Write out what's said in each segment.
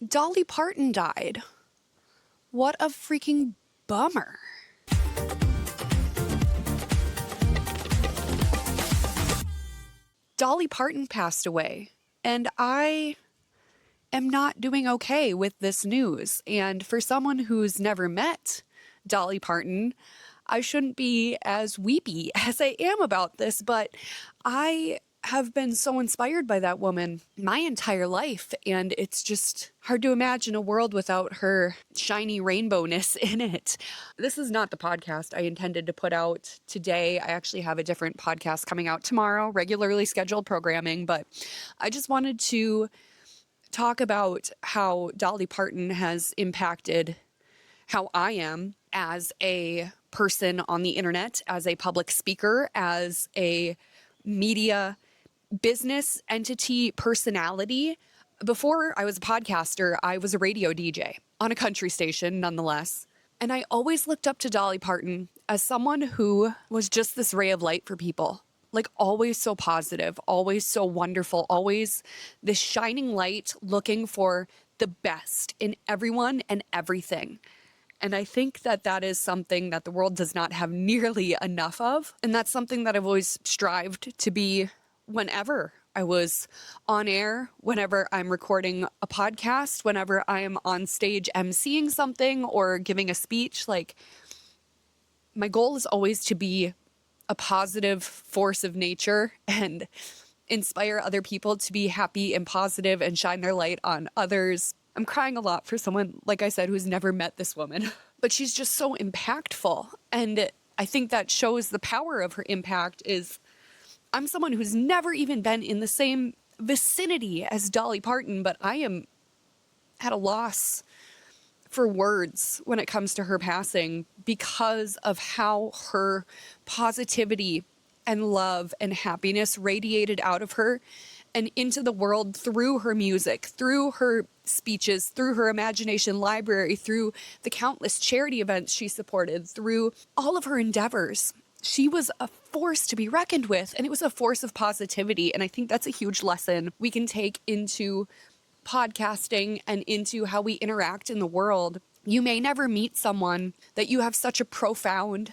Dolly Parton died. What a freaking bummer. Dolly Parton passed away, and I am not doing okay with this news. And for someone who's never met Dolly Parton, I shouldn't be as weepy as I am about this, but I have been so inspired by that woman my entire life, and it's just hard to imagine a world without her shiny rainbowness in it. This is not the podcast I intended to put out today. I actually have a different podcast coming out tomorrow, regularly scheduled programming, but I just wanted to talk about how Dolly Parton has impacted how I am as a person on the internet, as a public speaker, as a media business entity personality. Before I was a podcaster, I was a radio DJ on a country station nonetheless. And I always looked up to Dolly Parton as someone who was just this ray of light for people. Like always so positive, always so wonderful, always this shining light looking for the best in everyone and everything. And I think that that is something that the world does not have nearly enough of. And that's something that I've always strived to be whenever I was on air, whenever I'm recording a podcast, whenever I am on stage emceeing something or giving a speech. Like, my goal is always to be a positive force of nature and inspire other people to be happy and positive and shine their light on others. I'm crying a lot for someone, like I said, who's never met this woman, but she's just so impactful. And I think that shows the power of her impact is I'm someone who's never even been in the same vicinity as Dolly Parton, but I am at a loss for words when it comes to her passing because of how her positivity and love and happiness radiated out of her and into the world through her music, through her speeches, through her imagination library, through the countless charity events she supported, through all of her endeavors. She was a force to be reckoned with, and it was a force of positivity. And I think that's a huge lesson we can take into podcasting and into how we interact in the world. You may never meet someone that you have such a profound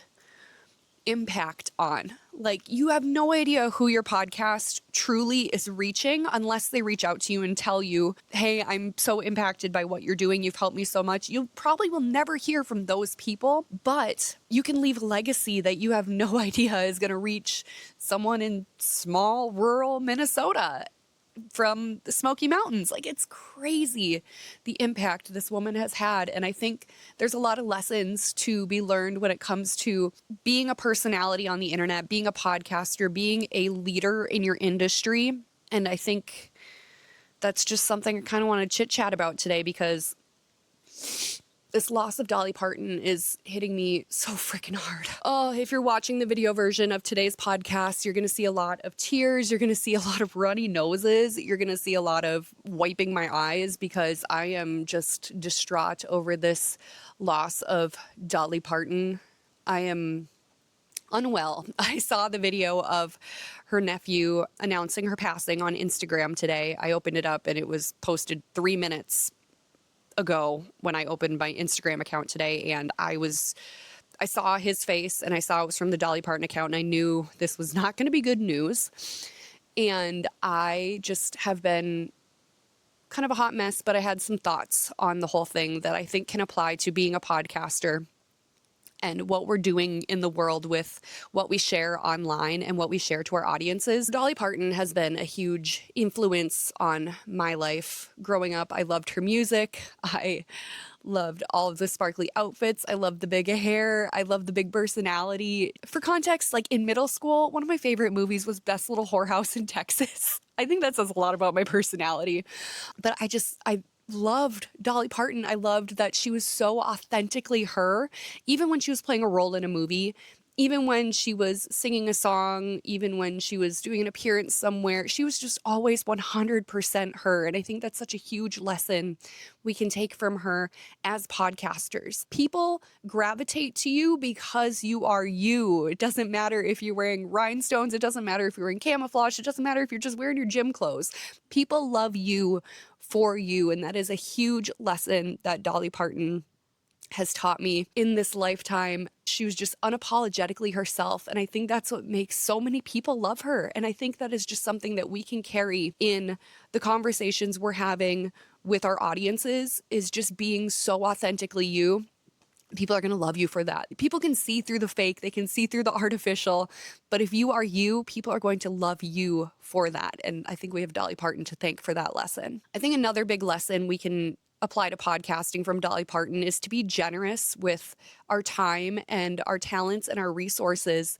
impact on. Like, you have no idea who your podcast truly is reaching unless they reach out to you and tell you, hey, I'm so impacted by what you're doing. You've helped me so much. You probably will never hear from those people, but you can leave a legacy that you have no idea is going to reach someone in small rural Minnesota from the Smoky Mountains. Like, it's crazy the impact this woman has had. And I think there's a lot of lessons to be learned when it comes to being a personality on the internet, being a podcaster, being a leader in your industry. And I think that's just something I kind of want to chit chat about today, because this loss of Dolly Parton is hitting me so freaking hard. Oh, if you're watching the video version of today's podcast, you're going to see a lot of tears. You're going to see a lot of runny noses. You're going to see a lot of wiping my eyes because I am just distraught over this loss of Dolly Parton. I am unwell. I saw the video of her nephew announcing her passing on Instagram today. I opened it up and it was posted 3 minutes ago when I opened my Instagram account today, and I saw his face and I saw it was from the Dolly Parton account, and I knew this was not going to be good news. And I just have been kind of a hot mess, but I had some thoughts on the whole thing that I think can apply to being a podcaster and what we're doing in the world with what we share online and what we share to our audiences. Dolly Parton has been a huge influence on my life. Growing up, I loved her music. I loved all of the sparkly outfits. I loved the big hair. I loved the big personality. For context, like in middle school, one of my favorite movies was Best Little Whorehouse in Texas. I think that says a lot about my personality. But I loved Dolly Parton. I loved that she was so authentically her. Even when she was playing a role in a movie, even when she was singing a song, even when she was doing an appearance somewhere, she was just always 100% her. And I think that's such a huge lesson we can take from her as podcasters. People gravitate to you because you are you. It doesn't matter if you're wearing rhinestones. It doesn't matter if you're wearing camouflage. It doesn't matter if you're just wearing your gym clothes. People love you for you. And that is a huge lesson that Dolly Parton has taught me in this lifetime. She was just unapologetically herself. And I think that's what makes so many people love her. And I think that is just something that we can carry in the conversations we're having with our audiences, is just being so authentically you. People are going to love you for that. People can see through the fake, they can see through the artificial, but if you are you, people are going to love you for that. And I think we have Dolly Parton to thank for that lesson. I think another big lesson we can apply to podcasting from Dolly Parton is to be generous with our time and our talents and our resources.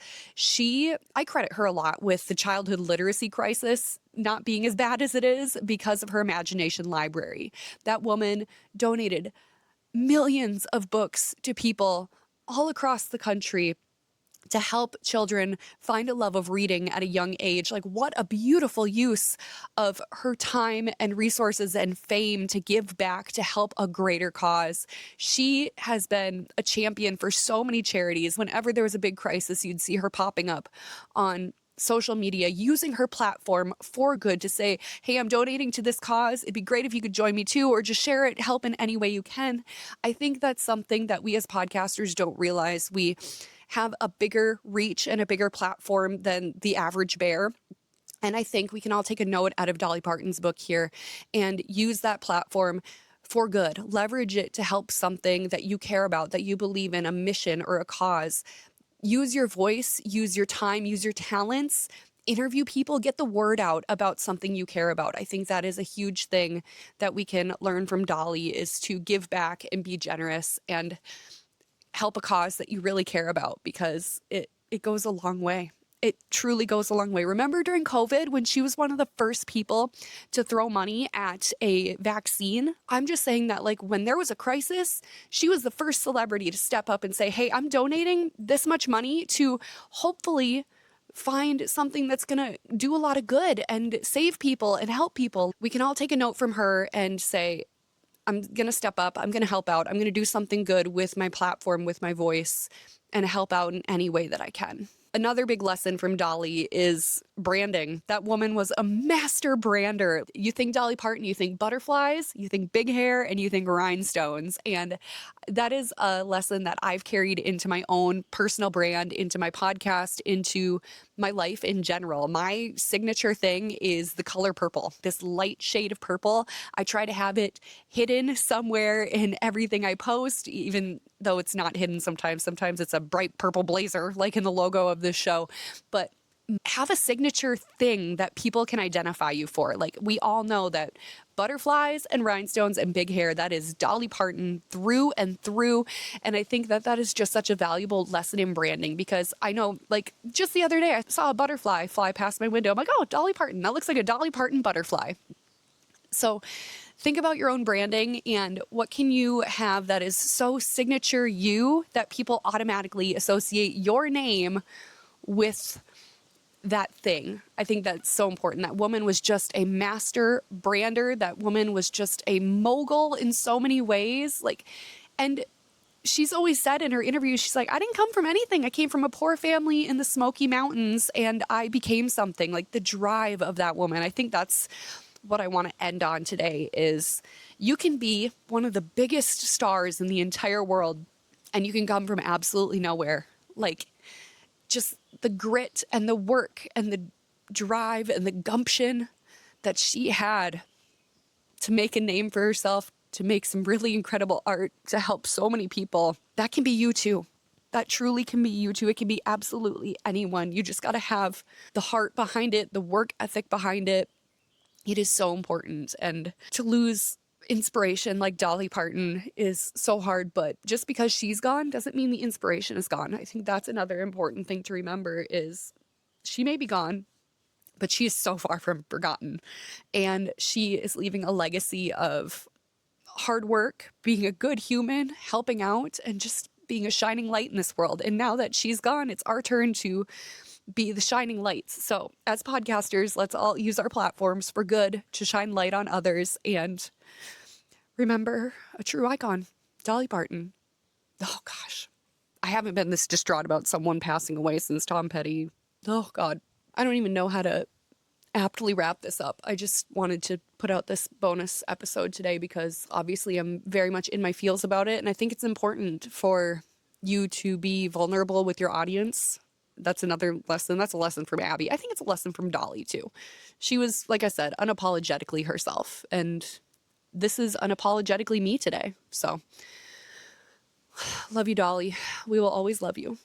I credit her a lot with the childhood literacy crisis not being as bad as it is because of her imagination library. That woman donated millions of books to people all across the country to help children find a love of reading at a young age. Like, what a beautiful use of her time and resources and fame to give back to help a greater cause. She has been a champion for so many charities. Whenever there was a big crisis, you'd see her popping up on social media, using her platform for good to say, hey, I'm donating to this cause. It'd be great if you could join me too, or just share it, help in any way you can. I think that's something that we as podcasters don't realize. We have a bigger reach and a bigger platform than the average bear. And I think we can all take a note out of Dolly Parton's book here and use that platform for good. Leverage it to help something that you care about, that you believe in, a mission or a cause. Use your voice, use your time, use your talents, interview people, get the word out about something you care about. I think that is a huge thing that we can learn from Dolly, is to give back and be generous and help a cause that you really care about, because it goes a long way. It truly goes a long way. Remember during COVID when she was one of the first people to throw money at a vaccine? I'm just saying that, like, when there was a crisis, she was the first celebrity to step up and say, hey, I'm donating this much money to hopefully find something that's going to do a lot of good and save people and help people. We can all take a note from her and say, I'm going to step up. I'm going to help out. I'm going to do something good with my platform, with my voice, and help out in any way that I can. Another big lesson from Dolly is branding. That woman was a master brander. You think Dolly Parton, you think butterflies, you think big hair, and you think rhinestones. And that is a lesson that I've carried into my own personal brand, into my podcast, into my life in general. My signature thing is the color purple, this light shade of purple. I try to have it hidden somewhere in everything I post, even though it's not hidden sometimes. Sometimes it's a bright purple blazer, like in the logo of this show. But have a signature thing that people can identify you for. Like, we all know that butterflies and rhinestones and big hair, that is Dolly Parton through and through. And I think that that is just such a valuable lesson in branding, because I know, like, just the other day, I saw a butterfly fly past my window. I'm like, oh, Dolly Parton. That looks like a Dolly Parton butterfly. So think about your own branding and what can you have that is so signature you that people automatically associate your name with that thing. I think that's so important. That woman was just a master brander. That woman was just a mogul in so many ways. Like, and she's always said in her interviews, she's like, I didn't come from anything. I came from a poor family in the Smoky Mountains and I became something. Like, the drive of that woman. I think that's what I want to end on today is you can be one of the biggest stars in the entire world and you can come from absolutely nowhere. Like, just the grit and the work and the drive and the gumption that she had to make a name for herself, to make some really incredible art, to help so many people. That can be you too. That truly can be you too. It can be absolutely anyone. You just got to have the heart behind it, the work ethic behind it. It is so important. And to lose inspiration like Dolly Parton is so hard, but just because she's gone doesn't mean the inspiration is gone. I think that's another important thing to remember is she may be gone, but she is so far from forgotten. And she is leaving a legacy of hard work, being a good human, helping out, and just being a shining light in this world. And now that she's gone, it's our turn to be the shining lights. So as podcasters, let's all use our platforms for good to shine light on others. And remember a true icon, Dolly Parton. Oh gosh, I haven't been this distraught about someone passing away since Tom Petty. Oh God, I don't even know how to aptly wrap this up. I just wanted to put out this bonus episode today because obviously I'm very much in my feels about it. And I think it's important for you to be vulnerable with your audience. That's another lesson. That's a lesson from Abbey. I think it's a lesson from Dolly too. She was, like I said, unapologetically herself. And this is unapologetically me today. So love you, Dolly. We will always love you.